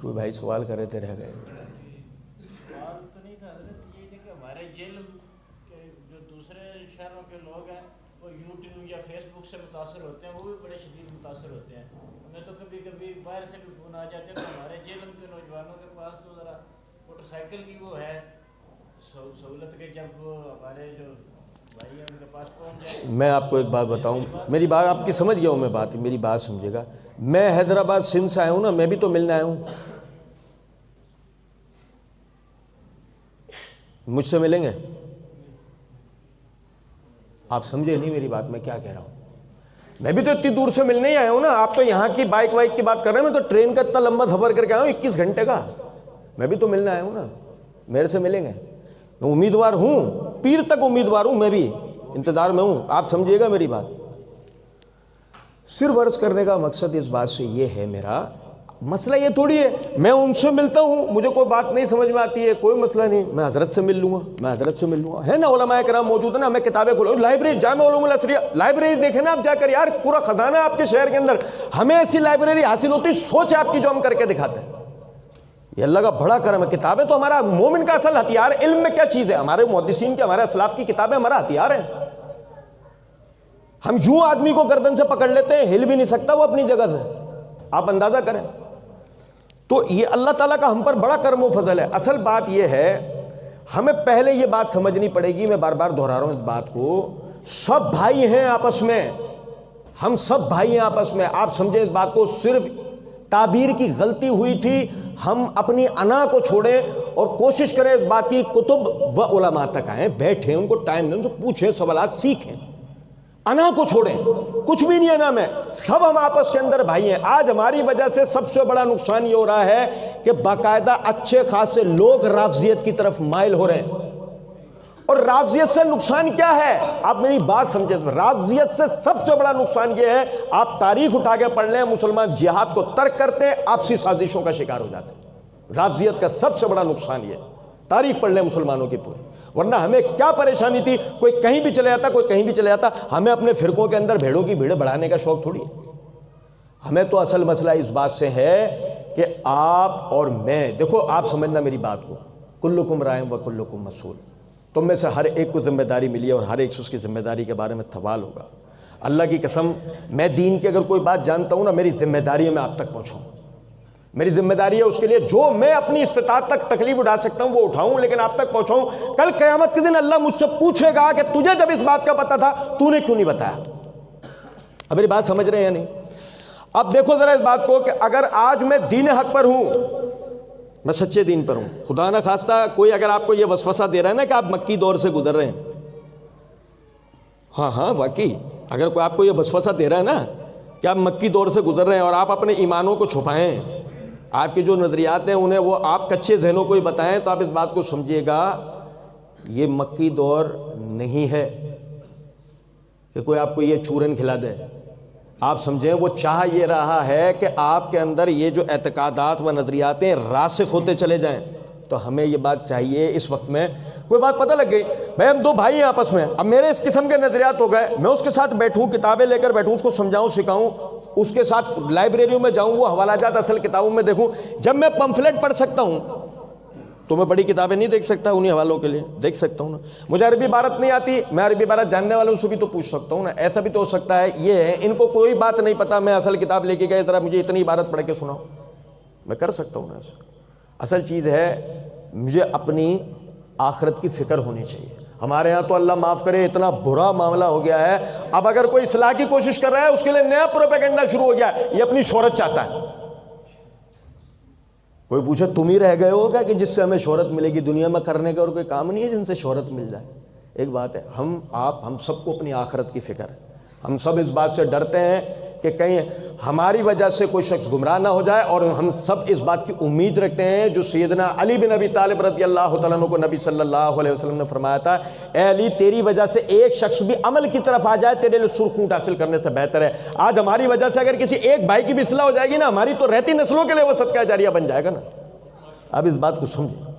کوئی بھائی سوال کر رہے تھے رہ گئے. سوال تو نہیں تھا حضرت, یہ تھا کہ ہمارے جیل کے جو دوسرے شہروں کے لوگ ہیں وہ یوٹیوب یا فیس بک سے متاثر ہوتے ہیں, وہ بھی بڑے شدید متاثر ہوتے ہیں. ہمیں تو کبھی کبھی باہر سے بھی فون آ جاتے ہیں, تو ہمارے جیل کے نوجوانوں کے پاس تو ذرا موٹر سائیکل کی وہ ہے سہولت کے, جب وہ ہمارے جو بھائی ہیں ان کے پاس پہنچ جائے. میں آپ کو ایک بات بتاؤں, میری بات آپ کی سمجھ گیا ہوں میں, بات میری بات سمجھے گا. میں حیدرآباد سندھ سے آیا ہوں نا, میں بھی تو ملنے آیا ہوں. مجھ سے ملیں گے آپ؟ سمجھے نہیں میری بات, میں کیا کہہ رہا ہوں. میں بھی تو اتنی دور سے ملنے ہی آیا ہوں نا. آپ تو یہاں کی بائک وائک کی بات کر رہے ہیں, میں تو ٹرین کا اتنا لمبا سفر کر کے آیا ہوں 21 گھنٹے کا. میں بھی تو ملنے آیا ہوں نا, میرے سے ملیں گے. میں امیدوار ہوں, پیر تک امیدوار ہوں, میں بھی انتظار میں ہوں. آپ سمجھیے گا میری بات. صرف عرض کرنے کا مقصد اس بات سے یہ ہے, میرا مسئلہ یہ تھوڑی ہے میں ان سے ملتا ہوں, مجھے کوئی بات نہیں سمجھ میں آتی ہے, کوئی مسئلہ نہیں, میں حضرت سے مل لوں گا, میں حضرت سے مل لوں گا. ہے نا علماء کرام موجود ہے نا, میں کتابیں کھولوں, لائبریری جامع علوم الازہریہ لائبریری دیکھیں نا آپ جا کر یار, پورا خزانہ آپ کے شہر کے اندر. ہمیں ایسی لائبریری حاصل ہوتی, سوچ ہے آپ کی جو ہم کر کے دکھاتے ہیں. یہ اللہ کا بڑا کرم ہے. کتابیں تو ہمارا مومن کا اصل ہتھیار ہے. علم میں کیا چیز ہے؟ ہمارے محدثین کی, ہمارے اسلاف کی کتابیں ہمارا ہتھیار ہے. ہم یوں آدمی کو گردن سے پکڑ لیتے ہیں, ہل بھی نہیں سکتا وہ اپنی جگہ سے. آپ اندازہ کریں. تو یہ اللہ تعالیٰ کا ہم پر بڑا کرم و فضل ہے. اصل بات یہ ہے, ہمیں پہلے یہ بات سمجھنی پڑے گی, میں بار بار دہرا رہا ہوں اس بات کو, سب بھائی ہیں آپس میں, ہم سب بھائی ہیں آپس میں. آپ سمجھیں اس بات کو, صرف تعبیر کی غلطی ہوئی تھی. ہم اپنی انا کو چھوڑیں اور کوشش کریں اس بات کی کتب و علماء تک آئیں, بیٹھیں, ان کو ٹائم دیں, ان سے پوچھیں, سوالات سیکھیں. انا کو چھوڑیں, کچھ بھی نہیں انا میں, سب ہم آپس کے اندر بھائی ہیں. آج ہماری وجہ سے سب سے بڑا نقصان یہ ہو رہا ہے کہ باقاعدہ اچھے خاصے لوگ رافضیت کی طرف مائل ہو رہے ہیں. اور رافضیت سے نقصان کیا ہے آپ میری بات سمجھیں. رافضیت سے سب سے بڑا نقصان یہ ہے, آپ تاریخ اٹھا کے پڑھ لیں, مسلمان جہاد کو ترک کرتے ہیں, آپسی سازشوں کا شکار ہو جاتے ہیں. رافضیت کا سب سے بڑا نقصان یہ, تاریخ پڑھ لیں مسلمانوں کی پوری. ورنہ ہمیں کیا پریشانی تھی, کوئی کہیں بھی چلے جاتا, کوئی کہیں بھی چلے جاتا. ہمیں اپنے فرقوں کے اندر بھیڑوں کی بھیڑ بڑھانے کا شوق تھوڑی ہے. ہمیں تو اصل مسئلہ اس بات سے ہے کہ آپ اور میں, دیکھو آپ سمجھنا میری بات کو, کلکم رائن و کلکم مسئول. تم میں سے ہر ایک کو ذمہ داری ملی ہے اور ہر ایک سے اس کی ذمہ داری کے بارے میں سوال ہوگا. اللہ کی قسم, میں دین کی اگر کوئی بات جانتا ہوں نا, میری ذمہ داری ہے میں آپ تک پہنچاؤں. میری ذمہ داری ہے اس کے لیے جو میں اپنی استطاعت تک تکلیف اٹھا سکتا ہوں وہ اٹھاؤں, لیکن آپ تک پہنچاؤں. کل قیامت کے دن اللہ مجھ سے پوچھے گا کہ تجھے جب اس بات کا پتہ تھا تو نے کیوں نہیں بتایا. اب میری بات سمجھ رہے ہیں یا نہیں؟ اب دیکھو ذرا اس بات کو کہ اگر آج میں دین حق پر ہوں, میں سچے دین پر ہوں, خدا نہ خواستہ کوئی اگر آپ کو یہ وسوسہ دے رہا ہے نا کہ آپ مکی دور سے گزر رہے ہیں, ہاں واقعی اگر کوئی آپ کو یہ وسوسہ دے رہا ہے نا کہ آپ مکی دور سے گزر رہے ہیں اور آپ اپنے ایمانوں کو چھپائیں, آپ کے جو نظریات ہیں انہیں وہ آپ کچے ذہنوں کو ہی بتائیں, تو آپ اس بات کو سمجھیے گا یہ مکی دور نہیں ہے کہ کوئی آپ کو یہ چورن کھلا دے. آپ سمجھیں وہ چاہ یہ رہا ہے کہ آپ کے اندر یہ جو اعتقادات و نظریاتیں راسخ ہوتے چلے جائیں. تو ہمیں یہ بات چاہیے اس وقت میں, کوئی بات پتہ لگ گئی بھائی ہم دو بھائی ہیں آپس میں, اب میرے اس قسم کے نظریات ہو گئے, میں اس کے ساتھ بیٹھوں, کتابیں لے کر بیٹھوں, اس کو سمجھاؤں سکھاؤں, اس کے ساتھ لائبریریوں میں جاؤں, وہ حوالہ جات اصل کتابوں میں دیکھوں. جب میں پمفلٹ پڑھ سکتا ہوں تو میں بڑی کتابیں نہیں دیکھ سکتا, انہی حوالوں کے لیے دیکھ سکتا ہوں نا. مجھے عربی عبارت نہیں آتی, میں عربی عبارت جاننے والوں سے بھی تو پوچھ سکتا ہوں نا. ایسا بھی تو ہو سکتا ہے یہ ہے ان کو کوئی بات نہیں پتا, میں اصل کتاب لے کے گئے, ذرا مجھے اتنی عبارت پڑھ کے سناؤ, میں کر سکتا ہوں نا ایسا. اصل چیز ہے مجھے اپنی آخرت کی فکر ہونی چاہیے. ہمارے ہاں تو اللہ معاف کرے اتنا برا معاملہ ہو گیا ہے, اب اگر کوئی اصلاح کی کوشش کر رہا ہے اس کے لیے نیا پروپیگنڈا شروع ہو گیا ہے, یہ اپنی شہرت چاہتا ہے. کوئی پوچھے تم ہی رہ گئے ہو کیا کہ جس سے ہمیں شہرت ملے گی؟ دنیا میں کرنے کا اور کوئی کام نہیں ہے جن سے شہرت مل جائے. ایک بات ہے, ہم سب کو اپنی آخرت کی فکر ہے. ہم سب اس بات سے ڈرتے ہیں کہ کہیں ہماری وجہ سے کوئی شخص گمراہ نہ ہو جائے, اور ہم سب اس بات کی امید رکھتے ہیں جو سیدنا علی بن ابی طالب رضی اللہ تعالیٰ عنہ کو نبی صلی اللہ علیہ وسلم نے فرمایا تھا, اے علی تیری وجہ سے ایک شخص بھی عمل کی طرف آ جائے تیرے لیے سرخ اونٹ حاصل کرنے سے بہتر ہے. آج ہماری وجہ سے اگر کسی ایک بھائی کی بھی اصلاح ہو جائے گی نا, ہماری تو رہتی نسلوں کے لیے وہ صدقہ جاریہ بن جائے گا نا. اب اس بات کو سمجھیں.